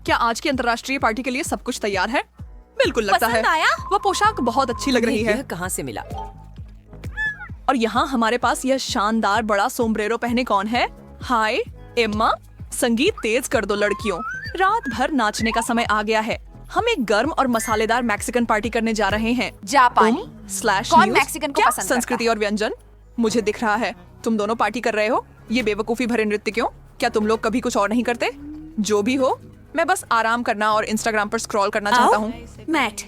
क्या आज की अंतर्राष्ट्रीय पार्टी के लिए सब कुछ तैयार है? बिल्कुल लगता है। पसंद आया? वह पोशाक बहुत अच्छी लग रही है। यह कहाँ से मिला? और यहाँ हमारे पास यह शानदार बड़ा सोम्ब्रेरो पहने कौन है? हाय एम्मा, संगीत तेज कर दो लड़कियों, रात भर नाचने का समय आ गया है। हम एक गर्म और मसालेदार मैक्सिकन पार्टी करने जा रहे हैं। जापानी? स्लैश कौन न्यूज़? मैक्सिकन को क्या पसंद करता संस्कृति है? और व्यंजन? मुझे दिख रहा है तुम दोनों पार्टी कर रहे हो। ये बेवकूफी भरे नृत्य क्यों? क्या तुम लोग कभी कुछ और नहीं करते? जो भी हो, मैं बस आराम करना और इंस्टाग्राम पर स्क्रॉल करना चाहता हूँ। मैट,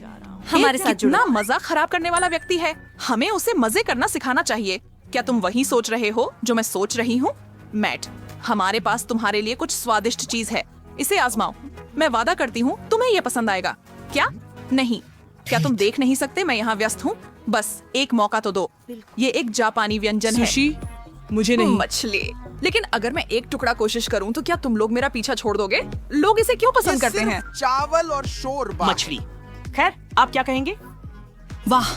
हमारे साथ जुड़ो। कितना मजा खराब करने वाला व्यक्ति है। हमें उसे मजे करना सिखाना चाहिए। क्या तुम वही सोच रहे हो जो मैं सोच रही हूँ? मैट, हमारे पास तुम्हारे लिए कुछ स्वादिष्ट चीज है, इसे आजमाओ। मैं वादा करती हूँ तुम्हें ये पसंद आएगा। क्या? नहीं, क्या तुम देख नहीं सकते मैं यहाँ व्यस्त हूँ? बस एक मौका तो दो। ये एक जापानी व्यंजन है। सुशी? मुझे नहीं। मछली। लेकिन अगर मैं एक टुकड़ा कोशिश करूँ तो क्या तुम लोग मेरा पीछा छोड़ दोगे? लोग इसे क्यों पसंद करते हैं? चावल और शोरबा। मछली। खैर, आप क्या कहेंगे? वाह,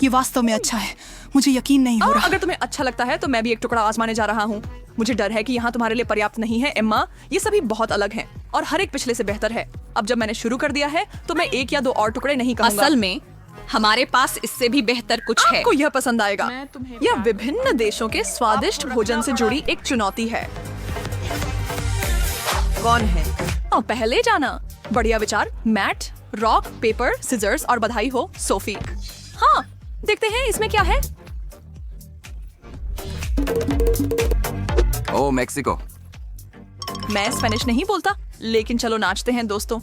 ये वास्तव में अच्छा है। मुझे यकीन नहीं हो और रहा। अगर तुम्हें अच्छा लगता है तो मैं भी एक टुकड़ा आजमाने जा रहा हूँ। मुझे डर है कि यहाँ तुम्हारे लिए पर्याप्त नहीं है एम्मा। ये सभी बहुत अलग हैं और हर एक पिछले से बेहतर है। अब जब मैंने शुरू कर दिया है तो मैं एक या दो और टुकड़े नहीं कहूँगा। असल में हमारे पास इससे भी बेहतर कुछ है। आपको यह पसंद आएगा। यह विभिन्न देशों के स्वादिष्ट भोजन से जुड़ी एक चुनौती है। कौन है? पहले जाना। बढ़िया विचार। मैट, रॉक पेपर सिजर्स और बधाई हो सोफी। हाँ, देखते हैं इसमें क्या है। ओ मेक्सिको। मैं स्पेनिश नहीं बोलता, लेकिन चलो नाचते हैं दोस्तों।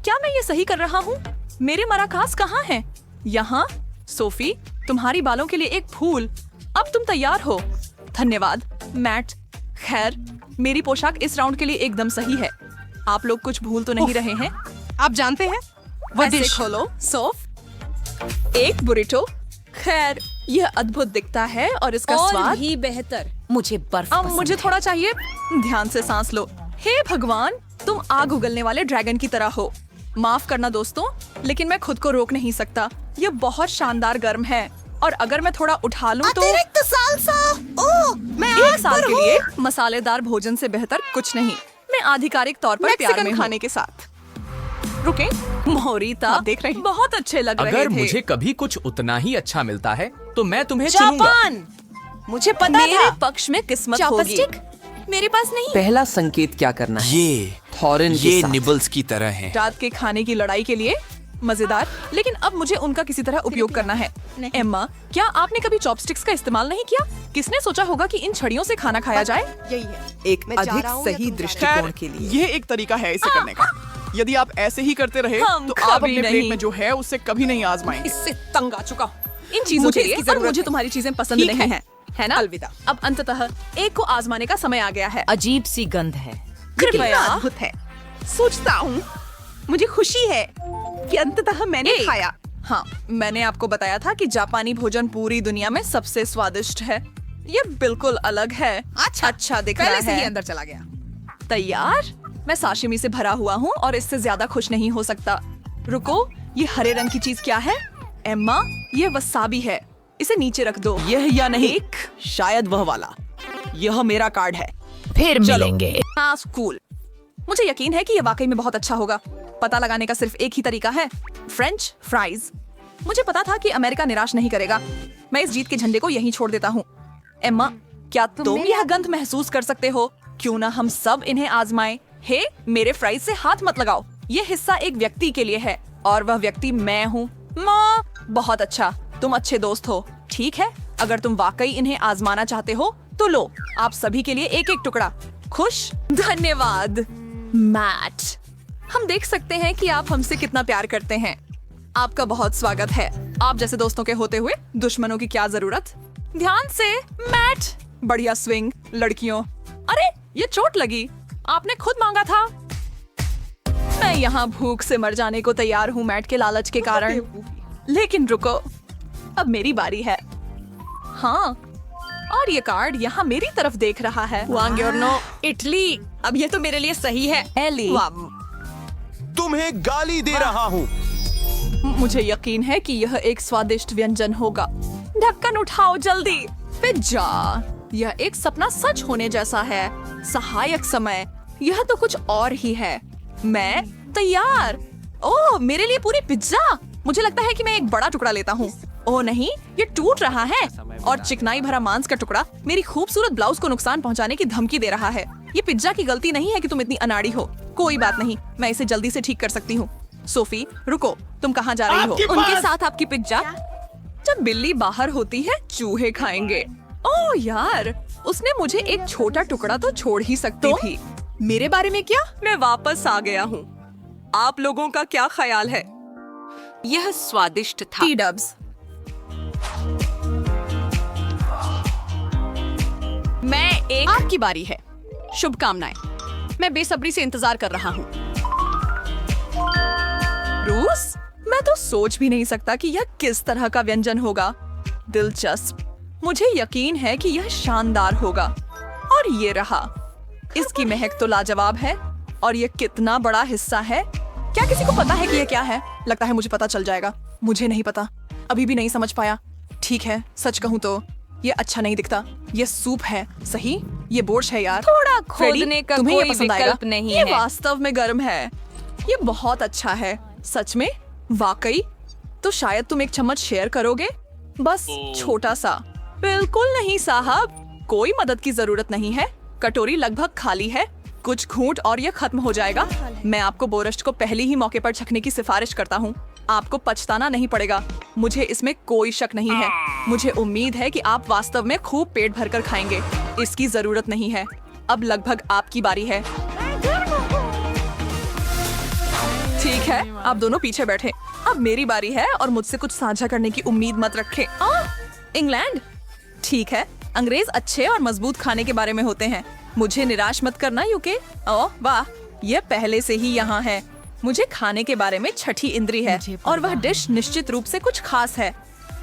क्या मैं ये सही कर रहा हूँ? मेरे मराकास कहाँ हैं? यहाँ। सोफी, तुम्हारी बालों के लिए एक फूल। अब तुम तैयार हो। धन्यवाद मैट। खैर, मेरी पोशाक इस राउंड के लिए एकदम सही है। आप लोग कुछ भूल तो नहीं रहे हैं? आप जानते हैं वो ऐसे डिश? खोलो सोफ। एक बुरिटो। खैर, यह अद्भुत दिखता है और इसका और स्वाद भी बेहतर। मुझे बर्फ अब पसंद मुझे है। थोड़ा चाहिए। ध्यान से सांस लो। हे भगवान, तुम आग उगलने वाले ड्रैगन की तरह हो। माफ करना दोस्तों, लेकिन मैं खुद को रोक नहीं सकता। यह बहुत शानदार गर्म है और अगर मैं थोड़ा उठा लूं तो अतिरिक्त सालसा। ओह, मैं एक आग साल पर के हूँ। लिए मसालेदार भोजन से बेहतर कुछ नहीं। मैं आधिकारिक तौर पर प्यार में खाने के साथ। रुके, मोहरीता आप देख रहे हैं? बहुत अच्छे लग रहे अगर थे। मुझे कभी कुछ उतना ही अच्छा मिलता है तो मैं तुम्हें चुनूंगा। जापान। मुझे पता मेरे था। पक्ष में किस्मत होगी। चॉपस्टिक? मेरे पास नहीं। पहला संकेत क्या करना है? ये थॉरिन के ये साथ। निबल्स की तरह है। रात के खाने की लड़ाई के लिए मजेदार, लेकिन अब मुझे उनका किसी तरह उपयोग करना है। एम्मा, क्या आपने कभी चॉपस्टिक्स का इस्तेमाल नहीं किया? किसने सोचा होगा कि इन छड़ियों से खाना खाया जाए? यही है। एक अधिक सही दृष्टिकोण के लिए। ये एक तरीका है इसे करने का। यदि आप ऐसे ही करते रहे हम तो आप कभी अपने नहीं। प्लेट में जो है उससे कभी नहीं आजमाएंगे। इससे तंग आ चुका। इन चीजों मुझे के लिए इसकी और जरूरत मुझे है। तुम्हारी चीजें पसंद ठीक नहीं है ना? अलविदा। अब अंततः एक को आजमाने का समय आ गया है। अजीब सी गंध है। कृपया। अद्भुत है। सोचता हूँ, मुझे खुशी है कि अंततः मैंने एक। खाया। हाँ, मैंने आपको बताया था कि जापानी भोजन पूरी दुनिया में सबसे स्वादिष्ट है। ये बिल्कुल अलग है। अच्छा दिख रहा पहले से ही है। अंदर चला गया। तैयार? मैं साशिमी से भरा हुआ हूँ और इससे ज्यादा खुश नहीं हो सकता। रुको, ये हरे रंग की चीज क्या है? एम्मा, ये वसाबी है। इसे नीचे रख दो। यह या नहीं? एक। शायद वह वाला। यह मेरा कार्ड है। फिर मिलेंगे। हाँ, कूल। मुझे यकीन है कि ये वाकई में बहुत अच्छा होगा। पता लगाने का सिर्फ एक ही तरीका है, फ्रेंच फ्राइज। मुझे पता था कि अमेरिका निराश नहीं करेगा। मैं इस जीत के झंडे को यहीं छोड़ देता हूँ। एम्मा, क्या तुम यह गंध महसूस कर सकते हो? क्यों ना हम सब इन्हें आजमाएं? हे, मेरे फ्राइज से हाथ मत लगाओ। ये हिस्सा एक व्यक्ति के लिए है और वह व्यक्ति मैं हूँ। माँ, बहुत अच्छा, तुम अच्छे दोस्त हो। ठीक है, अगर तुम वाकई इन्हें आजमाना चाहते हो तो लो, आप सभी के लिए एक एक टुकड़ा। खुश? धन्यवाद मैट। हम देख सकते हैं कि आप हमसे कितना प्यार करते हैं। आपका बहुत स्वागत है। आप जैसे दोस्तों के होते हुए दुश्मनों की क्या जरूरत? ध्यान से मैट। बढ़िया स्विंग लड़कियों। अरे, ये चोट लगी। आपने खुद मांगा था। मैं यहाँ भूख से मर जाने को तैयार हूँ मैट के लालच के कारण। लेकिन रुको, अब मेरी बारी है। हाँ, और ये कार्ड यहाँ मेरी तरफ देख रहा है। वांग्योर्नो, इटली। अब ये तो मेरे लिए सही है। एली, तुम्हें गाली दे रहा हूँ। मुझे यकीन है कि यह एक स्वादिष्ट व्यंजन होगा। ढक्कन उठाओ जल्दी। पिज्जा। यह एक सपना सच होने जैसा है। सहायक समय। यह तो कुछ और ही है। मैं तैयार। ओह, मेरे लिए पूरी पिज्जा। मुझे लगता है कि मैं एक बड़ा टुकड़ा लेता हूँ। ओह नहीं, ये टूट रहा है और चिकनाई भरा मांस का टुकड़ा मेरी खूबसूरत ब्लाउज को नुकसान पहुंचाने की धमकी दे रहा है। ये पिज्जा की गलती नहीं है कि तुम इतनी अनाड़ी हो। कोई बात नहीं, मैं इसे जल्दी से ठीक कर सकती हूँ। सोफी, रुको, तुम कहाँ जा रही हो? उनके साथ आपकी पिज्जा। जब बिल्ली बाहर होती है, चूहे खाएंगे। ओह यार, उसने मुझे एक छोटा टुकड़ा तो छोड़ ही सकती थी। मेरे बारे में क्या? मैं वापस आ गया हूँ। आप लोगों का क्या ख्याल है? यह स्वादिष्ट था। टी-डब्स। आपकी बारी है। शुभकामनाएं। मैं बेसब्री से इंतजार कर रहा हूँ। रूस? मैं तो सोच भी नहीं सकता कि यह किस तरह का व्यंजन होगा। दिलचस्प। मुझे यकीन है कि यह शानदार होगा। और ये रहा। इसकी महक तो लाजवाब है। और यह कितना बड़ा हिस्सा है। क्या किसी को पता है कि यह क्या है? लगता है मुझे पता चल जाएगा। मुझे नहीं पता, अभी भी नहीं समझ पाया। ठीक है, सच कहूँ तो ये अच्छा नहीं दिखता। ये सूप है, सही? ये बोर्श है यार। थोड़ा फ्रेडी, खोदने का तुम्हें ये कोई पसंद आएगा? विकल्प नहीं ये है। वास्तव में गर्म है। ये बहुत अच्छा है। सच में? वाकई? तो शायद तुम एक चम्मच शेयर करोगे? बस छोटा सा। बिल्कुल नहीं साहब, कोई मदद की जरूरत नहीं है। कटोरी लगभग खाली है। कुछ घूंट और ये खत्म हो जाएगा। मैं आपको बोरश्ट को पहले ही मौके पर चखने की सिफारिश करता हूँ। आपको पछताना नहीं पड़ेगा। मुझे इसमें कोई शक नहीं है। मुझे उम्मीद है कि आप वास्तव में खूब पेट भरकर खाएंगे। इसकी जरूरत नहीं है। अब लगभग आपकी बारी है। ठीक है, आप दोनों पीछे बैठे। अब मेरी बारी है और मुझसे कुछ साझा करने की उम्मीद मत रखें। इंग्लैंड? ठीक है, अंग्रेज अच्छे और मजबूत खाने के बारे में होते हैं। मुझे निराश मत करना यूके। ओह वाह, ये पहले से ही यहाँ है। मुझे खाने के बारे में छठी इंद्री है और वह डिश निश्चित रूप से कुछ खास है।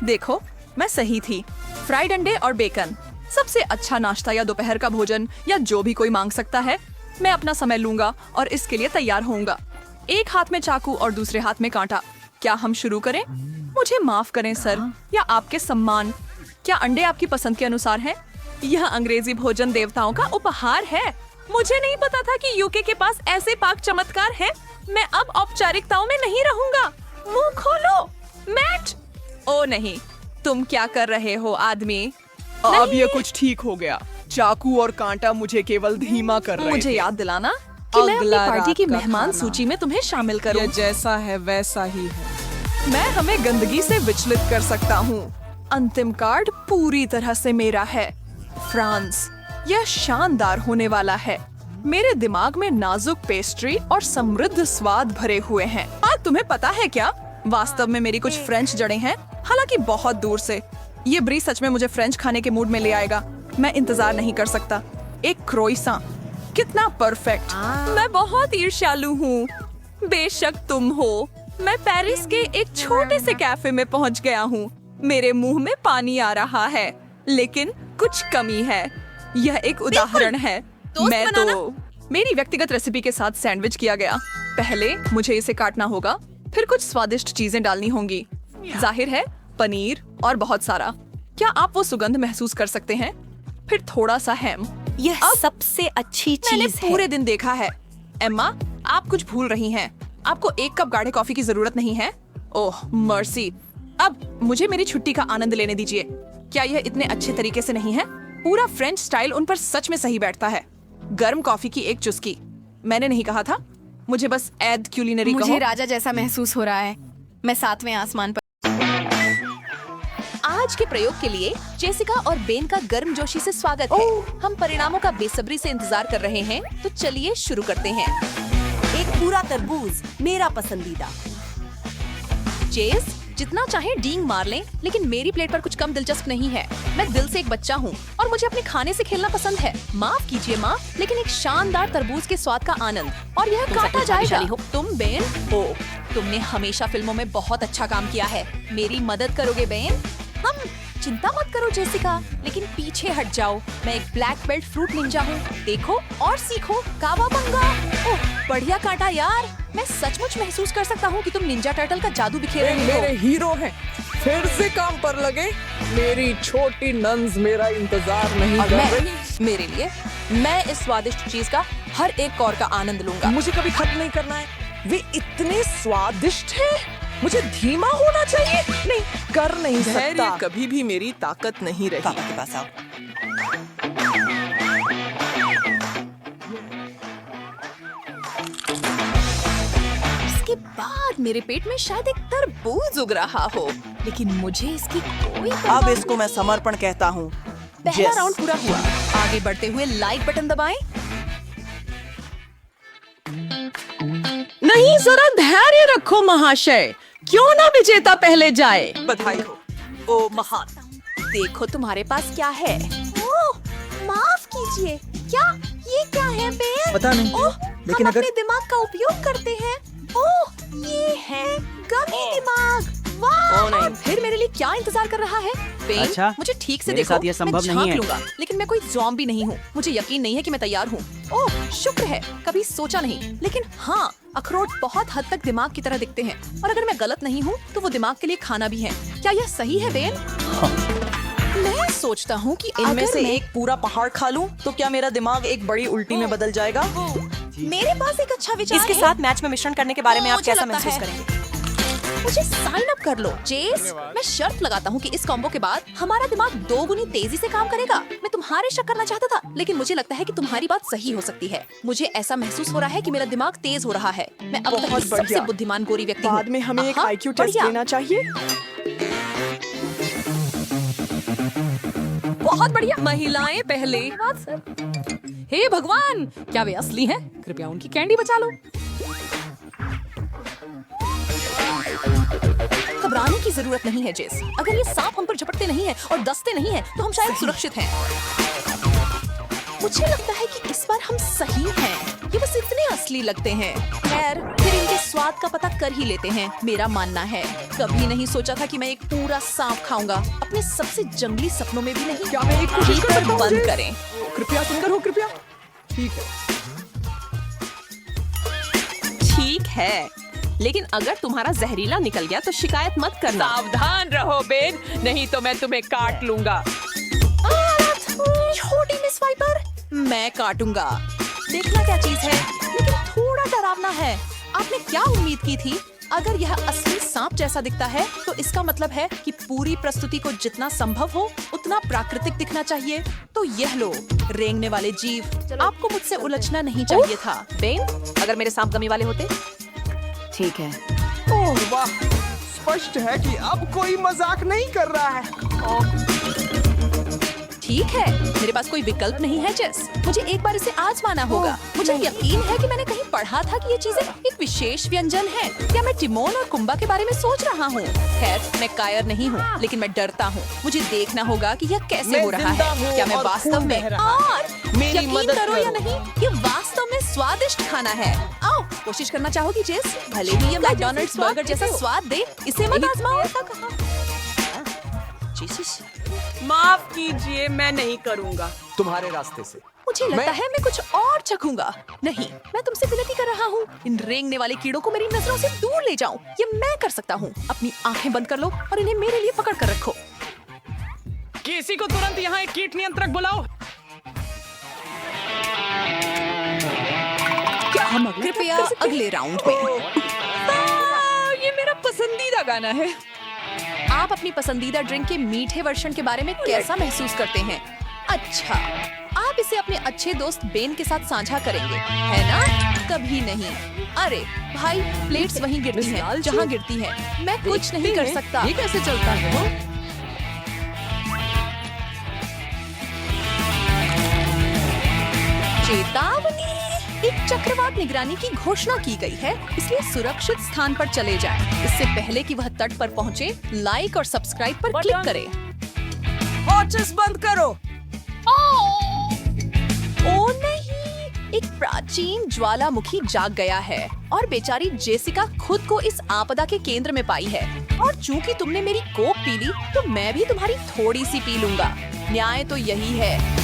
देखो, मैं सही थी। फ्राइड अंडे और बेकन, सबसे अच्छा नाश्ता या दोपहर का भोजन या जो भी कोई मांग सकता है। मैं अपना समय लूंगा और इसके लिए तैयार होऊंगा। एक हाथ में चाकू और दूसरे हाथ में कांटा। क्या हम शुरू करें? मुझे माफ करें सर, या आपके सम्मान। क्या अंडे आपकी पसंद के अनुसार हैं? यह अंग्रेजी भोजन देवताओं का उपहार है। मुझे नहीं पता था कि यूके के पास ऐसे पाक चमत्कार हैं। मैं अब औपचारिकताओं में नहीं रहूंगा। मुंह खोलो, मैट। ओ नहीं, तुम क्या कर रहे हो आदमी? अब ये कुछ ठीक हो गया। चाकू और कांटा मुझे केवल धीमा कर रहे मुझे थे। याद दिलाना कि मैं अपनी अगला पार्टी की रात का मेहमान खाना। सूची में तुम्हें शामिल करूं। ये जैसा है वैसा ही है। मैं हमें गंदगी से विचलित कर सकता हूँ। अंतिम कार्ड पूरी तरह से मेरा है। फ्रांस, यह शानदार होने वाला है। मेरे दिमाग में नाजुक पेस्ट्री और समृद्ध स्वाद भरे हुए हैं। तुम्हें पता है क्या? वास्तव में मेरी कुछ फ्रेंच जड़ें हैं, हालांकि बहुत दूर से। ये ब्री सच में मुझे फ्रेंच खाने के मूड में ले आएगा। मैं इंतजार नहीं कर सकता। एक क्रोइसां, कितना परफेक्ट। मैं बहुत ईर्ष्यालु हूँ। बेशक तुम हो। मैं पेरिस के एक छोटे से कैफे में पहुँच गया हूँ। मेरे मुंह में पानी आ रहा है, लेकिन कुछ कमी है। यह एक उदाहरण है। मैं तो मेरी व्यक्तिगत रेसिपी के साथ सैंडविच किया गया। पहले मुझे इसे काटना होगा, फिर कुछ स्वादिष्ट चीजें डालनी होंगी। जाहिर है, पनीर और बहुत सारा। क्या आप वो सुगंध महसूस कर सकते हैं? फिर थोड़ा सा हैम। यह सबसे अच्छी मैंने चीज है। पूरे दिन देखा है। एम्मा, आप कुछ भूल रही हैं। आपको एक कप गाढ़े कॉफी की जरूरत नहीं है। ओह मर्सी। अब मुझे मेरी छुट्टी का आनंद लेने दीजिए। क्या यह इतने अच्छे तरीके से नहीं है? पूरा फ्रेंच स्टाइल उन पर सच में सही बैठता है। गर्म कॉफी की एक चुस्की। मैंने नहीं कहा था। मुझे बस एड क्यूलिनरी मुझे कहो। राजा जैसा महसूस हो रहा है। मैं 7वें आसमान पर। आज के प्रयोग के लिए जेसिका और बेन का गर्मजोशी से स्वागत है। हम परिणामों का बेसब्री से इंतजार कर रहे हैं, तो चलिए शुरू करते हैं। एक पूरा तरबूज, मेरा पसंदीदा। जेस, जितना चाहे डींग मार लें, लेकिन मेरी प्लेट पर कुछ कम दिलचस्प नहीं है। मैं दिल से एक बच्चा हूँ और मुझे अपने खाने से खेलना पसंद है। माफ कीजिए माँ, लेकिन एक शानदार तरबूज के स्वाद का आनंद। और यह काटा जाएगा। तुम बेन हो। तुमने हमेशा फिल्मों में बहुत अच्छा काम किया है। मेरी मदद करोगे बेन? हम चिंता मत करो जेसिका, लेकिन पीछे हट जाओ। मैं एक ब्लैक बेल्ट फ्रूट निंजा हूँ। देखो और सीखो कावाबंगा। ओह, बढ़िया काटा यार। मैं सचमुच महसूस कर सकता हूँ कि तुम निंजा टर्टल का जादू बिखेर रहे हो। मेरे हीरो हैं। फिर से काम पर लगे। मेरी छोटी नन्स मेरा इंतजार नहीं और कर मैं, रही। मेरे लिए, मैं इस स्वादिष्ट चीज का हर एक कौर का आनंद लूंगा। मुझे कभी खत्म नहीं करना है। वे इतने स्वादिष्ट हैं। मुझे धीमा होना चाहिए। नहीं, कर नहीं सकता। धैर्य कभी भी मेरी ताकत नहीं रही। पापा के पास आओ। इसके बाद मेरे पेट में शायद एक तरबूज उग रहा हो, लेकिन मुझे इसकी कोई परवाह अब इसको मैं समर्पण कहता हूँ। पहला राउंड पूरा हुआ। आगे बढ़ते हुए लाइक बटन दबाएं। नहीं, जरा धैर्य रखो महाशय। क्यों ना विजेता पहले जाए। बधाई हो। ओ महान। देखो तुम्हारे पास क्या है। ओह, माफ कीजिए, क्या क्या है बेन? पता नहीं, ओह, लेकिन हम अगर- अपने दिमाग का उपयोग करते हैं। ओह, ये है गमी दिमाग। वाह! ओह, नहीं। और फिर मेरे लिए क्या इंतजार कर रहा है? बेन, अच्छा, मुझे ठीक से मेरे देखो। साथ यह संभव मैं नहीं झांक है। लूंगा, लेकिन मैं कोई ज़ॉम्बी नहीं हूँ। मुझे यकीन नहीं है कि मैं तैयार हूँ। ओह, शुक्र है, कभी सोचा नहीं। लेकिन हाँ, अखरोट बहुत हद तक दिमाग की तरह दिखते हैं, और अगर मैं गलत नहीं हूँ तो वो दिमाग के लिए खाना भी है। क्या यह सही है बेन? मैं सोचता हूँ कि इनमें अगर से मैं एक पूरा पहाड़ खा लूं तो क्या मेरा दिमाग एक बड़ी उल्टी में बदल जाएगा? मेरे पास एक अच्छा विचार इसके है। साथ मैच में मिश्रण करने के बारे में आप मुझे कैसा लगता महसूस है। करेंगे? मुझे साइन अप कर लो जेस। मैं शर्त लगाता हूँ कि इस कॉम्बो के बाद हमारा दिमाग 2 गुनी तेजी से काम करेगा। मैं तुम्हारे शक करना चाहता था, लेकिन मुझे लगता है कि तुम्हारी बात सही हो सकती है। मुझे ऐसा महसूस हो रहा है कि मेरा दिमाग तेज हो रहा है। मैं अब तक की बहुत सबसे बढ़िया। बुद्धिमान गोरी व्यक्ति हूँ। बाद में हमें एक हाँ, IQ टेस्ट बढ़िया। लेना चाहिए। बहुत बढ़िया। महिलाएं पहले। हे भगवान, क्या वे असली हैं? कृपया उनकी कैंडी बचा लो। घबराने की जरूरत नहीं है जेस। अगर ये सांप हम पर झपटते नहीं है और दसते नहीं है तो हम शायद सुरक्षित हैं। मुझे लगता है कि इस बार हम सही हैं। ये बस इतने असली लगते हैं। खैर, फिर इनके स्वाद का पता कर ही लेते हैं। मेरा मानना है, कभी नहीं सोचा था कि मैं एक पूरा सांप खाऊंगा। अपने सबसे जंगली सपनों में भी नहीं। क्या मैं एक कोशिश कर हीटर सकता हूँ, बंद जेस? करें। कृपया सुनकर हो, कृपया। ठीक है। ठीक है, लेकिन अगर तुम्हारा जहरीला निकल गया तो शिकायत मत करना। सावधान रहो बेन, नहीं तो मैं तुम्हें काट लूंगा। छोटी मिस वाइपर, मैं काटूंगा। देखना क्या चीज है, लेकिन थोड़ा डरावना है। आपने क्या उम्मीद की थी? अगर यह असली सांप जैसा दिखता है तो इसका मतलब है कि पूरी प्रस्तुति को जितना संभव हो उतना प्राकृतिक दिखना चाहिए। तो यह लो, रेंगने वाले जीव। आपको मुझसे उलझना नहीं चाहिए था। बेन, अगर मेरे सांप गमी वाले होते। ठीक है। ओह वाह, स्पष्ट है कि अब कोई मजाक नहीं कर रहा है। ठीक है, मेरे पास कोई विकल्प नहीं है जेस। मुझे एक बार इसे आजमाना होगा। मुझे यकीन है कि मैंने कहीं पढ़ा था कि ये चीजें एक विशेष व्यंजन है। क्या मैं टिमोन और कुंबा के बारे में सोच रहा हूँ? खैर, मैं कायर नहीं हूँ, लेकिन मैं डरता हूँ। मुझे देखना होगा कि यह कैसे मैं हो रहा जिंदा है। हूँ क्या मैं और वास्तव खून में बह रहा है। और मेरी यकीन मदद करो या करो। नहीं, ये वास्तव में स्वादिष्ट खाना है। आओ, कोशिश करना चाहोगी जेस? भले ही ये मैकडॉनल्ड्स बर्गर जैसा स्वाद दे, इसे मत आजमाओ। माफ कीजिए, मैं नहीं करूंगा। तुम्हारे रास्ते से। मुझे लगता है मैं कुछ और चखूंगा। नहीं, मैं तुमसे विनती कर रहा हूँ, इन रेंगने वाले कीड़ों को मेरी नजरों से दूर ले जाओ। ये मैं कर सकता हूँ। अपनी आंखें बंद कर लो और इन्हें मेरे लिए पकड़ कर रखो। किसी को तुरंत यहाँ एक कीट नियंत्रक बुलाओ। क्या हम कृपया अगले राउंड में। ये मेरा पसंदीदा गाना है। आप अपनी पसंदीदा ड्रिंक के मीठे वर्जन के बारे में कैसा महसूस करते हैं? अच्छा, आप इसे अपने अच्छे दोस्त बेन के साथ साझा करेंगे, है ना? कभी नहीं। अरे भाई, प्लेट्स वहीं गिरती हैं जहाँ गिरती हैं। मैं कुछ नहीं कर सकता। ये कैसे चलता है? चेतावनी, एक चक्रवात निगरानी की घोषणा की गई है, इसलिए सुरक्षित स्थान पर चले जाएं। इससे पहले कि वह तट पर पहुंचे, लाइक और सब्सक्राइब पर क्लिक करें। वॉचेस बंद करो। ओ नहीं, एक प्राचीन ज्वालामुखी जाग गया है और बेचारी जेसिका खुद को इस आपदा के केंद्र में पाई है। और चूंकि तुमने मेरी कोक पी ली, तो मैं भी तुम्हारी थोड़ी सी पी लूंगा। न्याय तो यही है।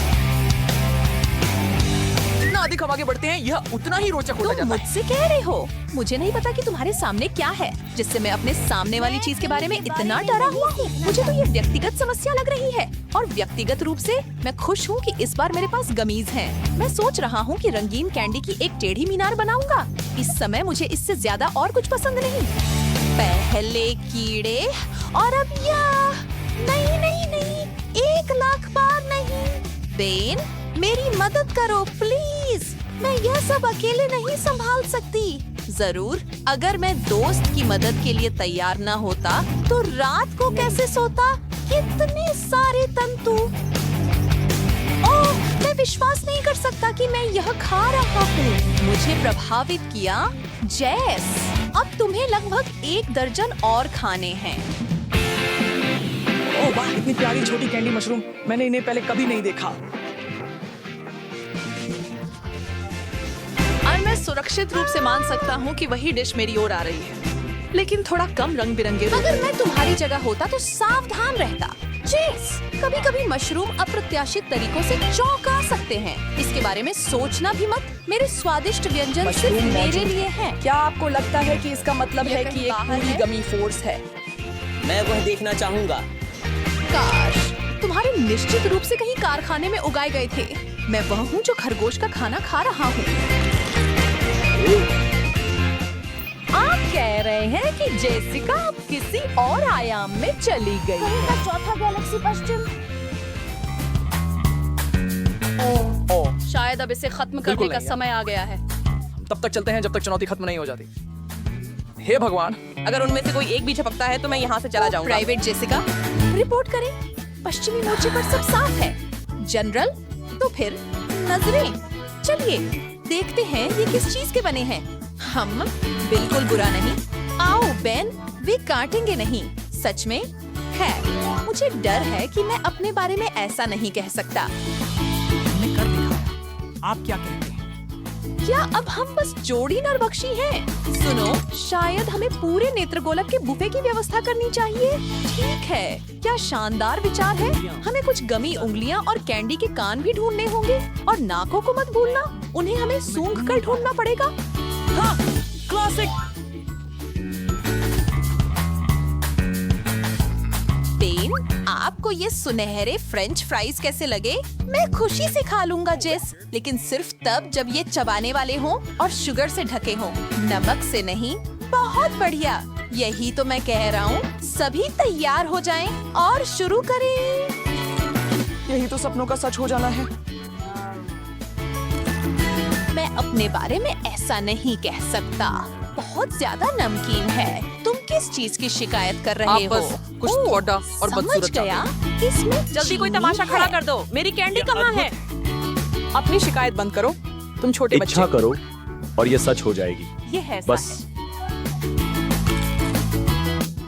अधिक हम आगे बढ़ते हैं, यह उतना ही रोचक होता तुम जाता है। मुझसे कह रहे हो? मुझे नहीं पता कि तुम्हारे सामने क्या है जिससे मैं अपने सामने वाली चीज के बारे में इतना डरा हुआ हूँ। मुझे तो ये व्यक्तिगत समस्या लग रही है और व्यक्तिगत रूप से मैं खुश हूँ कि इस बार मेरे पास गमीज हैं। मैं सोच रहा हूँ कि रंगीन कैंडी की एक टेढ़ी मीनार बनाऊंगा। इस समय मुझे इससे ज्यादा और कुछ पसंद नहीं। पहले कीड़े और अब यह। नहीं नहीं नहीं, 1,00,000 बार नहीं। बेन, मेरी मदद करो प्लीज। मैं यह सब अकेले नहीं संभाल सकती। जरूर, अगर मैं दोस्त की मदद के लिए तैयार न होता तो रात को कैसे सोता? कितने सारे तंतु। ओह, मैं विश्वास नहीं कर सकता कि मैं यह खा रहा हूँ। मुझे प्रभावित किया जेस। अब तुम्हें लगभग 1 दर्जन और खाने हैं। ओह वाह, इतनी प्यारी छोटी कैंडी मशरूम, मैंने इन्हें पहले कभी नहीं देखा। और मैं सुरक्षित रूप से मान सकता हूँ कि वही डिश मेरी ओर आ रही है, लेकिन थोड़ा कम रंग बिरंगे। अगर मैं तुम्हारी जगह होता तो सावधान रहता। जेस, कभी-कभी मशरूम अप्रत्याशित तरीकों से चौंका सकते हैं। इसके बारे में सोचना भी मत। मेरे स्वादिष्ट व्यंजन सिर्फ मेरे लिए हैं। क्या आपको लगता है कि इसका मतलब है कि एक पूरी गमी फोर्स है? मैं वह देखना चाहूंगा। काश तुम्हारे निश्चित रूप से कहीं कारखाने में उगाए गए थे। मैं वह हूँ जो खरगोश का खाना खा रहा हूँ। आप कह रहे हैं कि जेसिका अब किसी और आयाम में चली गई। चौथा गैलेक्सी पश्चिम। ओह, शायद अब इसे खत्म करने का समय आ गया है। तब तक चलते हैं जब तक चुनौती खत्म नहीं हो जाती। हे भगवान, अगर उनमें से कोई एक भी झपकता है तो मैं यहाँ से चला जाऊंगा। प्राइवेट जेसिका, रिपोर्ट करें। पश्चिमी मोर्चे पर सब साफ है। जनरल, तो फिर नजरें। चलिए देखते हैं ये किस चीज के बने हैं। हम बिल्कुल बुरा नहीं। आओ बेन, वे काटेंगे नहीं। सच में है। मुझे डर है कि मैं अपने बारे में ऐसा नहीं कह सकता। हमने कर दिखाया। आप क्या कहते हैं? क्या अब हम बस जोड़ी नरबख्शी हैं? सुनो, शायद हमें पूरे नेत्रगोलक के बुफे की व्यवस्था करनी चाहिए। ठीक है, क्या शानदार विचार है। हमें कुछ गमी उंगलियां और कैंडी के कान भी ढूंढने होंगे। और नाकों को मत भूलना, उन्हें हमें सूंघ कर ढूंढना पड़ेगा। हाँ, क्लासिक। बेन, आपको ये सुनहरे फ्रेंच फ्राइज कैसे लगे? मैं खुशी से खा लूंगा जेस, लेकिन सिर्फ तब जब ये चबाने वाले हों और शुगर से ढके हों, नमक से नहीं। बहुत बढ़िया, यही तो मैं कह रहा हूँ। सभी तैयार हो जाएं और शुरू करें। यही तो सपनों का सच हो जाना है। मैं अपने बारे में ऐसा नहीं कह सकता। बहुत ज्यादा नमकीन है। तुम किस चीज की शिकायत कर रहे हो? बस कुछ थोड़ा और समझ बदसूरत गया। इसमें जल्दी कोई चीनी तमाशा खड़ा है। कर दो। मेरी कैंडी कहाँ है? अपनी शिकायत बंद करो, तुम छोटे बच्चे। इच्छा करो और ये सच हो जाएगी। ये है ऐसा बस है।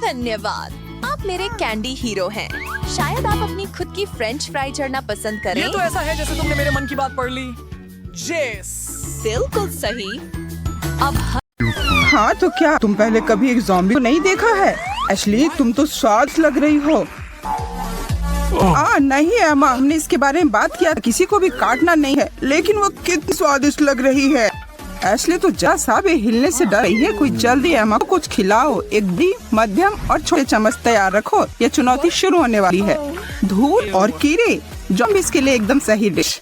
धन्यवाद, आप मेरे कैंडी हीरो हैं। शायद आप अपनी खुद की फ्रेंच फ्राई चढ़ना पसंद करें। ये तो ऐसा है जैसे तुमने मेरे मन की बात पढ़ ली। जेस, बिल्कुल सही। अब हाँ तो क्या तुम पहले कभी एक ज़ॉम्बी को नहीं देखा है? एशली, तुम तो स्वाद लग रही हो। नहीं एमा, हमने इसके बारे में बात किया। किसी को भी काटना नहीं है, लेकिन वो कितनी स्वादिष्ट लग रही है। एशली तो जा साहब, ये हिलने से डर रही है। कोई जल्दी एमा को कुछ खिलाओ। एक बड़ी, मध्यम और छोटे चम्मच तैयार रखो। ये चुनौती शुरू होने वाली है। धूल और कीड़े, ज़ॉम्बीज़ के लिए एकदम सही डिश।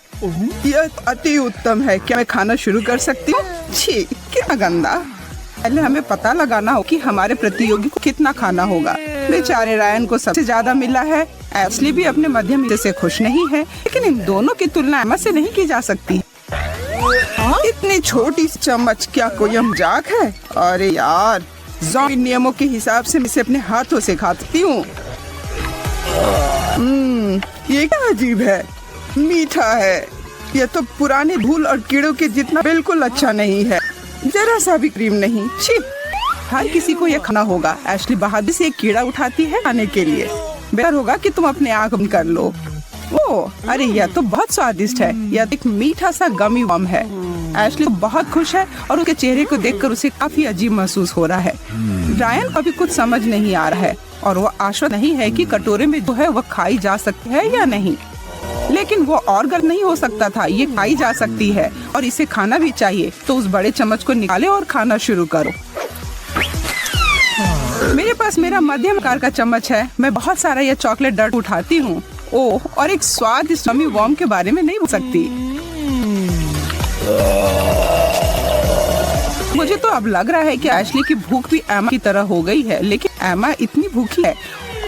यह अति उत्तम है। क्या मैं खाना शुरू कर सकती हूँ? छी, कितना गंदा। पहले हमें पता लगाना हो कि हमारे प्रतियोगी को कितना खाना होगा। बेचारे रायन को सबसे ज्यादा मिला है। एशली भी अपने मध्यम हिस्से से खुश नहीं है, लेकिन इन दोनों की तुलना एमा से नहीं की जा सकती। इतनी छोटी चम्मच, क्या कोई मजाक है? अरे यार, ज़ॉम्बी नियमों के हिसाब से मैं इसे अपने हाथों से खाती हूँ। ये क्या अजीब है, मीठा है। यह तो पुराने धूल और कीड़ों के जितना बिल्कुल अच्छा नहीं है। जरा सा भी क्रीम नहीं। छी, हर किसी को ये खाना होगा। एशली बहादुर से एक कीड़ा उठाती है खाने के लिए। बेहतर होगा कि तुम अपने आँख बंद कर लो। ओह, अरे यह तो बहुत स्वादिष्ट है। यह एक मीठा सा गमी वर्म है। एशली बहुत खुश है और उसके चेहरे को देखकर उसे काफी अजीब महसूस हो रहा है। रायन को अभी कुछ समझ नहीं आ रहा है और वो आश्वस्त नहीं है कि कटोरे में जो है वह खाई जा सकती है या नहीं। लेकिन वो और गर्म नहीं हो सकता था। ये खाई जा सकती है और इसे खाना भी चाहिए। तो उस बड़े चम्मच को निकाले और खाना शुरू करो। मेरे पास मेरा मध्यम आकार का चम्मच है। मैं बहुत सारा यह चॉकलेट डर्ट उठाती हूँ। ओह, और एक स्वादिष्ट यम्मी वॉर्म के बारे में नहीं बोल सकती। मुझे तो अब लग रहा है कि एशली की भूख भी एमा की तरह हो गई है, लेकिन एमा इतनी भूखी है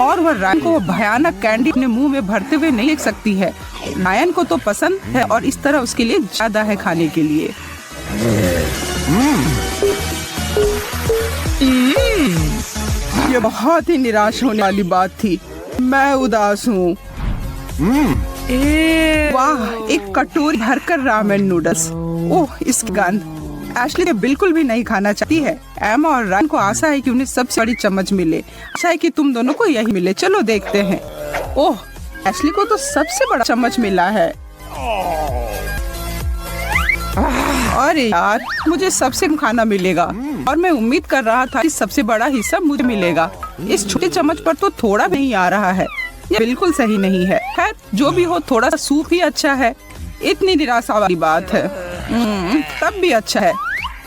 और वह रायन को भयानक कैंडी अपने मुंह में भरते हुए नहीं देख सकती है। रायन को तो पसंद है और इस तरह उसके लिए ज्यादा है खाने के लिए। ये बहुत ही निराश होने वाली बात थी। मैं उदास हूँ। वाह, एक कटोरी भरकर रामेन नूडल्स। ओह, इसकी गंध। एशली बिल्कुल भी नहीं खाना चाहती है। एमा और रायन को आशा है कि उन्हें सबसे बड़ी चम्मच मिले। आशा है कि तुम दोनों को यही मिले। चलो देखते हैं। ओह, एशली को तो सबसे बड़ा चम्मच मिला है। अरे यार, मुझे सबसे कम खाना मिलेगा और मैं उम्मीद कर रहा था कि सबसे बड़ा हिस्सा मुझे मिलेगा। इस छोटे चम्मच पर तो थोड़ा भी नहीं आ रहा है। ये बिल्कुल सही नहीं है। खैर, जो भी हो, थोड़ा सा सूप ही अच्छा है। इतनी निराशा वाली बात है। तब भी अच्छा है।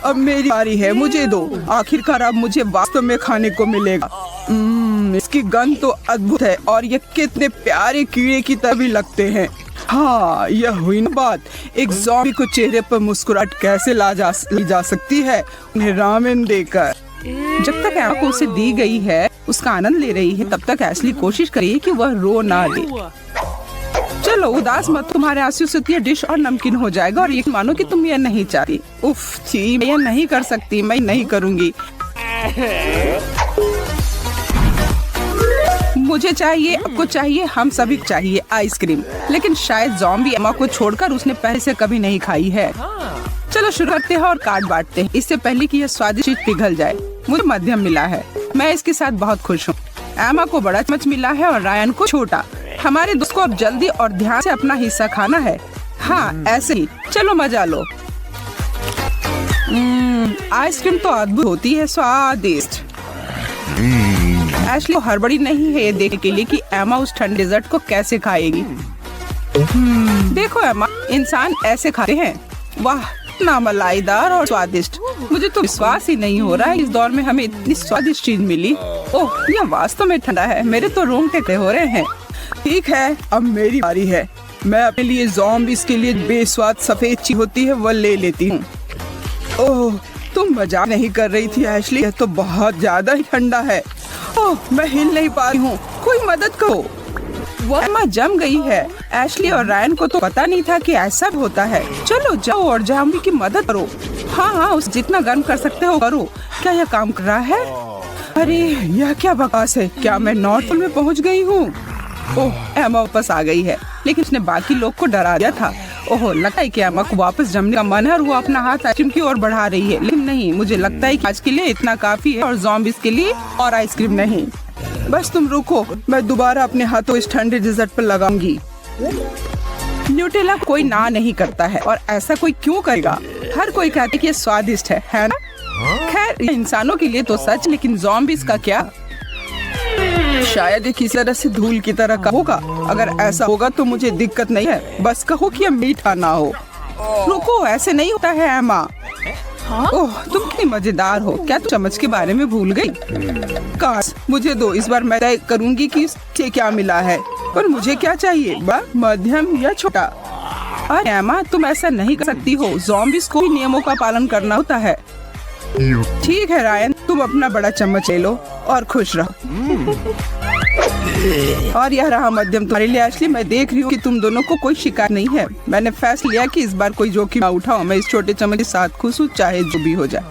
अब मेरी बारी है, मुझे दो। आखिरकार अब मुझे वास्तव में खाने को मिलेगा। इसकी गंध तो अद्भुत है और ये कितने प्यारे कीड़े की तरह भी लगते हैं। हाँ, यह हुई ना बात। एक ज़ॉम्बी को चेहरे पर मुस्कुराहट कैसे ली जा सकती है उन्हें रामेन देकर। जब तक एमा को उसे दी गई है उसका आनंद ले रही है, तब तक एशली कोशिश करिए कि वह रो ना दे। चलो उदास मत, तुम्हारे आंसू से यह डिश और नमकीन हो जाएगा और ये मानो कि तुम यह नहीं चाहती। उफ, छी, मैं यह नहीं कर सकती। मैं नहीं करूँगी। मुझे चाहिए, आपको चाहिए, हम सभी चाहिए आइसक्रीम। लेकिन शायद ज़ॉम्बी एमा को छोड़कर उसने पहले से कभी नहीं खाई है। चलो शुरू करते हैं और काट बांटते हैं। इससे पहले कि यह स्वादिष्ट चीज पिघल जाए। मुझे मध्यम मिला है। मैं इसके साथ बहुत खुश हूँ। एमा को बड़ा चम्मच मिला है और रायन को छोटा। हमारे दोस्त को अब जल्दी और ध्यान से अपना हिस्सा खाना है। हाँ, ऐसे ही। चलो मजा लो। आइसक्रीम तो अद्भुत होती है, स्वादिष्ट। एशली को हड़बड़ी नहीं है ये देखने के लिए कि एमा उस ठंडे डेजर्ट को कैसे खाएगी। देखो एमा, इंसान ऐसे खाते हैं। वाह, इतना मलाईदार और स्वादिष्ट। मुझे तो विश्वास ही नहीं हो रहा है इस दौर में हमें इतनी स्वादिष्ट चीज मिली। ओह, यह वास्तव में ठंडा है। मेरे तो रोंगटे खड़े हो रहे हैं। ठीक है, अब मेरी बारी है। मैं अपने लिए ज़ॉम्बीज़ के लिए बेस्वाद सफेद चीज होती है वह ले लेती हूँ। ओह, तुम मजाक नहीं कर रही थी एशली। यह तो बहुत ज्यादा ही ठंडा है। ओह, मैं हिल नहीं पा रही हूँ। कोई मदद करो। एमा जम गई है। एशली और रायन को तो पता नहीं था कि ऐसा भी होता है। चलो जाओ और ज़ॉम्बी की मदद करो। हाँ, उस जितना गर्म कर सकते हो करो। क्या यह काम कर रहा है? अरे, यह क्या बकवास है? क्या मैं नॉर्थ पोल में पहुँच गई हूँ? ओह, एमा वापस आ गई है, लेकिन उसने बाकी लोग को डरा दिया था। ओह, लगता है कि एमा को वापस जमने का मन है और वो अपना हाथ आइसक्रीम की ओर बढ़ा रही है। लेकिन नहीं, मुझे लगता है कि आज के लिए इतना काफी है और ज़ॉम्बीज़ के लिए और आइसक्रीम नहीं। बस तुम रुको, मैं दोबारा अपने हाथों इस ठंडे डेजर्ट पर लगाऊंगी। न्यूटेला कोई ना नहीं करता है और ऐसा कोई क्यों करेगा? हर कोई कहता है कि ये स्वादिष्ट है ना? खैर, इंसानों के लिए तो सच, लेकिन ज़ॉम्बीज़ का क्या? शायद किसी तरह से धूल की तरह का होगा। अगर ऐसा होगा तो मुझे दिक्कत नहीं है, बस कहो कि यह मीठा ना हो। रुको, ऐसे नहीं होता है एमा। ओह, तुम कितनी मजेदार हो। क्या तुम चम्मच के बारे में भूल गई? काश मुझे दो। इस बार मैं तय करूंगी कि इससे क्या मिला है। पर मुझे क्या चाहिए, बड़ा, मध्यम या छोटा? अरे एमा, तुम ऐसा नहीं कर सकती हो। ज़ॉम्बीज़ को भी नियमों का पालन करना होता है। ठीक है रायन, तुम अपना बड़ा चम्मच ले लो और खुश रहो। और यह रहा मध्यम तुम्हारे लिए एशली। मैं देख रही हूँ कि तुम दोनों को कोई शिकायत नहीं है। मैंने फैसला लिया कि इस बार कोई जोखिम ना उठाओ। मैं इस छोटे चम्मच के साथ खुश हूँ, चाहे जो भी हो जाए।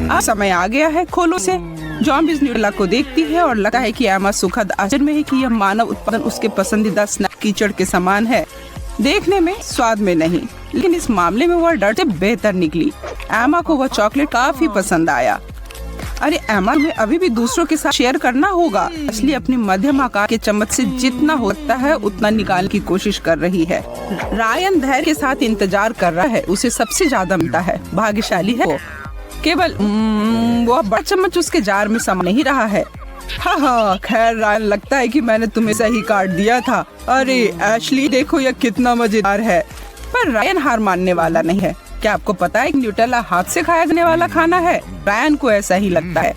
अब समय आ गया है, खोलो से। ज़ॉम्बीज़ न्यूटेला को देखती है और लगता है कि एमा सुखद आश्चर्य में है कि यह मानव उत्पादन उसके पसंदीदा स्नैक कीचड़ के समान है। देखने में, स्वाद में नहीं, लेकिन इस मामले में वह डर से बेहतर निकली। एमा को वह चॉकलेट काफी पसंद आया। अरे एमा, तुम्हें अभी भी दूसरों के साथ शेयर करना होगा। इसलिए अपने मध्यम आकार के चम्मच से जितना हो सकता है उतना निकालने की कोशिश कर रही है। रायन धैर्य के साथ इंतजार कर रहा है। उसे सबसे ज्यादा मिलता है। भाग्यशाली है वो। केवल वह बड़ा चम्मच उसके जार में समा नहीं रहा है। हाँ, खैर रायन, लगता है कि मैंने तुम्हें सही काट दिया था। अरे एशली, देखो यह कितना मजेदार है। पर रायन हार मानने वाला नहीं है। क्या आपको पता है कि न्यूटेला हाथ से खाया जाने वाला खाना है? रायन को ऐसा ही लगता है।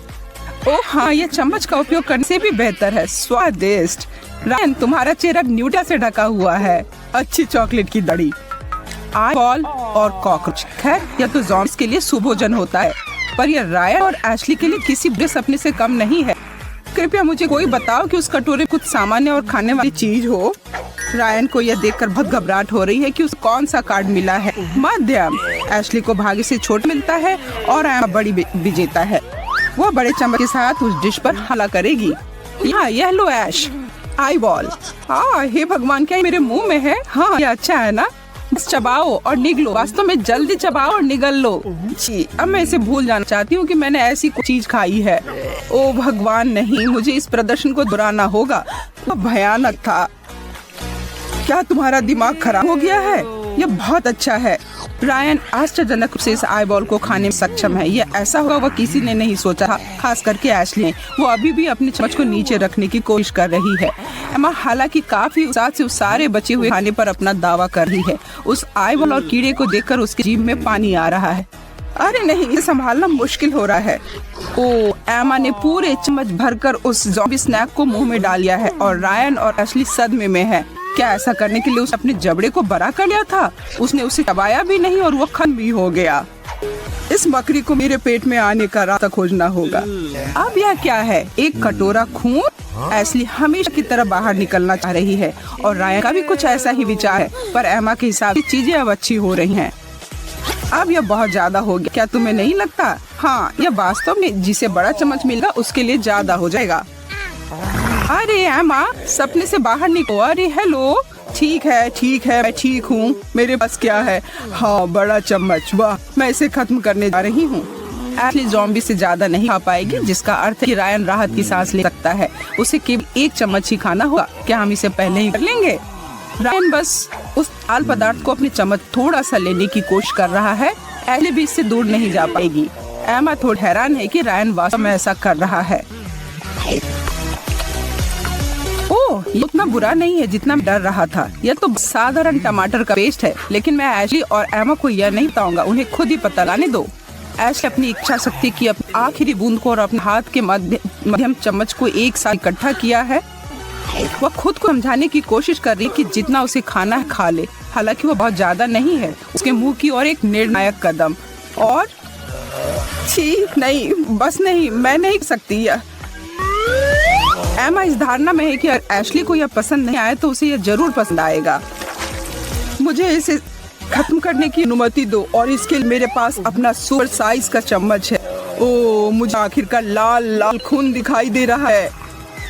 ओह हाँ, ये चम्मच का उपयोग करने से भी बेहतर है। स्वादिष्ट। रायन, तुम्हारा चेहरा न्यूटेला से ढका हुआ है। अच्छी चॉकलेट की दड़ी, आई बॉल और कॉकरोच। खैर, यह तो ज़ॉम्बिस के लिए सुभोजन होता है, पर यह रायन और एशली के लिए किसी बुरे सपने से कम नहीं है। कृपया मुझे कोई बताओ कि उस कटोरे में कुछ सामान्य और खाने वाली चीज हो। रायन को यह देखकर बहुत घबराहट हो रही है कि उसे कौन सा कार्ड मिला है। मध्यम। एशली को भाग्य से छोटा मिलता है और एमा बड़ी विजेता है। वह बड़े चम्मच के साथ उस डिश पर हमला करेगी। यहाँ यह लो ऐश, आई बॉल। हाँ, हे भगवान, क्या ये मेरे मुंह में है? हाँ, ये अच्छा है ना? बस चबाओ और निगलो। वास्तव में जल्दी चबाओ और निगल लो। जी, अब मैं इसे भूल जाना चाहती हूँ कि मैंने ऐसी कोई चीज खाई है। ओ भगवान, नहीं, मुझे इस प्रदर्शन को दोहराना होगा। वह भयानक था। क्या तुम्हारा दिमाग खराब हो गया है? यह बहुत अच्छा है। रायन आश्चर्यजनक रूप से इस आई बॉल को खाने में सक्षम है। यह ऐसा होगा वह किसी ने नहीं सोचा था, खास करके एशली। वो अभी भी अपने चम्मच को नीचे रखने की कोशिश कर रही है। एमा हालांकि काफी उत्साह से उस सारे बचे हुए खाने पर अपना दावा कर रही है। उस आई बॉल और कीड़े को देखकर उसकी जीभ में पानी आ रहा है। अरे नहीं, ये संभालना मुश्किल हो रहा है। ओ, एमा ने पूरे चम्मच भरकर उस ज़ॉम्बी स्नैक को मुंह में डाल लिया है और रायन और एशली सदमे में है। क्या ऐसा करने के लिए उसने अपने जबड़े को बड़ा कर लिया था? उसने उसे चबाया भी नहीं और वो खत्म भी हो गया। इस बकरी को मेरे पेट में आने का रास्ता खोजना होगा। अब यह क्या है? एक कटोरा खून? एशली हमेशा की तरह बाहर निकलना चाह रही है और रायन का भी कुछ ऐसा ही विचार है, पर एमा के हिसाब से चीजें अब अच्छी हो रही हैं। अब यह बहुत ज्यादा हो गया, क्या तुम्हें नहीं लगता? हाँ, यह वास्तव में जिसे बड़ा चम्मच मिलेगा उसके लिए ज्यादा हो जाएगा। अरे एमा, सपने से बाहर निकलो। अरे हेलो, ठीक है, मैं ठीक हूँ। मेरे पास क्या है? हाँ, बड़ा चम्मच। वाह, मैं इसे खत्म करने जा रही हूँ। एशली ज़ॉम्बी से ज्यादा नहीं खा पाएगी, जिसका अर्थ है कि रायन राहत की सांस ले सकता है। उसे केवल एक चम्मच ही खाना होगा। क्या हम इसे पहले ही कर लेंगे? रायन बस उस ताल पदार्थ को अपने चम्मच थोड़ा सा लेने की कोशिश कर रहा है। एशली भी इससे दूर नहीं जा पाएगी। एमा थोड़ी हैरान है कि रायन वास्तव में ऐसा कर रहा है। ओह, ये उतना बुरा नहीं है जितना मैं डर रहा था। यह तो साधारण टमाटर का पेस्ट है, लेकिन मैं एशली और एमा को यह नहीं बताऊंगा। उन्हें खुद ही पता लगाने दो। एशली अपनी इच्छा शक्ति की अपनी आखिरी बूंद को और अपने हाथ के मध्यम चम्मच को एक साथ इकट्ठा किया है। वह खुद को समझाने की कोशिश कर रही है कि जितना उसे खाना है खा ले। हालांकि वो बहुत ज्यादा नहीं है। उसके मुंह की ओर एक निर्णायक कदम और छी नहीं, बस नहीं, मैं नहीं कर सकती। एमा इस धारणा में है कि एशली को यह पसंद नहीं आया तो उसे यह जरूर पसंद आएगा। मुझे इसे खत्म करने की अनुमति दो और इसके लिए मेरे पास अपना सुपर साइज का चम्मच है। ओह, मुझे आखिरकार लाल लाल खून दिखाई दे रहा है।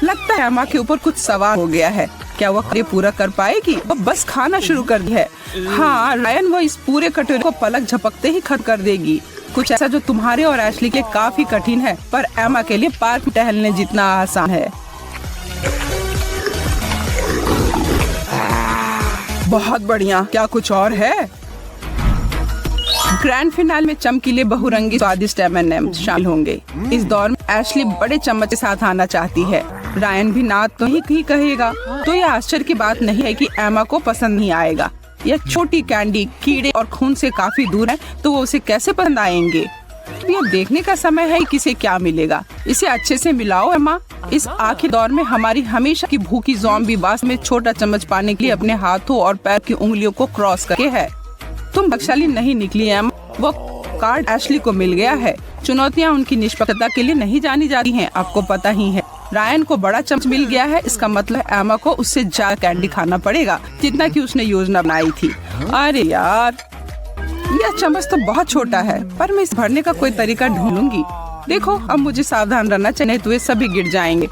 लगता है एमा के ऊपर कुछ सवार हो गया है। क्या वह कार्य पूरा कर पाएगी? वह बस खाना शुरू कर दी है। हाँ रायन, वह इस पूरे कटोरे को पलक झपकते ही खत्म कर देगी। कुछ ऐसा जो तुम्हारे और एशली के काफी कठिन है, पर एमा के लिए पार्क में टहलने जितना आसान है। बहुत बढ़िया। क्या कुछ और है? ग्रैंड फिनाल में चमकीले बहुरंगी स्वादिष्ट M&M शामिल होंगे। इस दौर में एशली बड़े चम्मच के साथ आना चाहती है। रायन भी ना तो ही कहेगा, तो यह आश्चर्य की बात नहीं है कि एमा को पसंद नहीं आएगा। यह छोटी कैंडी कीड़े और खून से काफी दूर है, तो वो उसे कैसे पसंद आएंगे? यह देखने का समय है कि इसे क्या मिलेगा। इसे अच्छे से मिलाओ एमा। इस आखिरी दौर में हमारी हमेशा की भूखी ज़ॉम्बी वास्तव में छोटा चम्मच पाने के लिए अपने हाथों और पैर की उंगलियों को क्रॉस करके है। तुम भाग्यशाली नहीं निकली एमा। वो कार्ड एशली को मिल गया है। चुनौतियाँ उनकी निष्पक्षता के लिए नहीं जानी जाती हैं, आपको पता ही है। रायन को बड़ा चम्मच मिल गया है, इसका मतलब एमा को उससे ज्यादा कैंडी खाना पड़ेगा जितना कि उसने योजना बनाई थी। अरे यार, यह चम्मच तो बहुत छोटा है, पर मैं इस भरने का कोई तरीका ढूंढूंगी। देखो, अब मुझे सावधान रहना चाहिए, तो वे सभी गिर जाएंगे।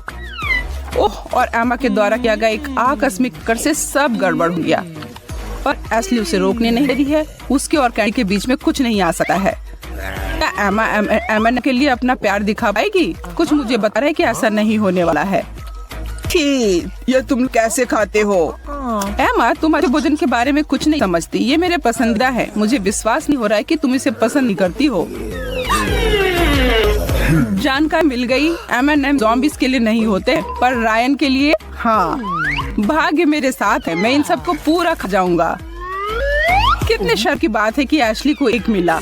ओह, और एमा के द्वारा किया गया एक आकस्मिक कर से सब गड़बड़ हो गया। पर एशली उसे रोकने नहीं रही है। उसके और कैंडी के बीच में कुछ नहीं आ सकता है। क्या एमा के लिए अपना प्यार दिखा पाएगी? कुछ मुझे बता रहे कि ऐसा नहीं होने वाला है। ठीक, ये तुम कैसे खाते हो? एमा, तुम अच्छे भोजन के बारे में कुछ नहीं समझती। ये मेरे पसंदीदा है। मुझे विश्वास नहीं हो रहा है कि तुम इसे पसंद नहीं करती हो। जानकारी मिल गई। M&M ज़ॉम्बीज़ के लिए नहीं होते, पर रायन के लिए हाँ। भाग्य मेरे साथ है, मैं इन सबको पूरा खा जाऊंगा। कितने शर्म की बात है कि एशली को एक मिला,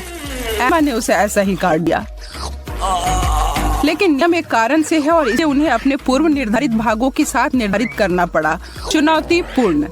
एमा ने उसे ऐसा ही काट दिया। लेकिन नियम एक कारण से है और इसे उन्हें अपने पूर्व निर्धारित भागों के साथ निर्धारित करना पड़ा। चुनौतीपूर्ण।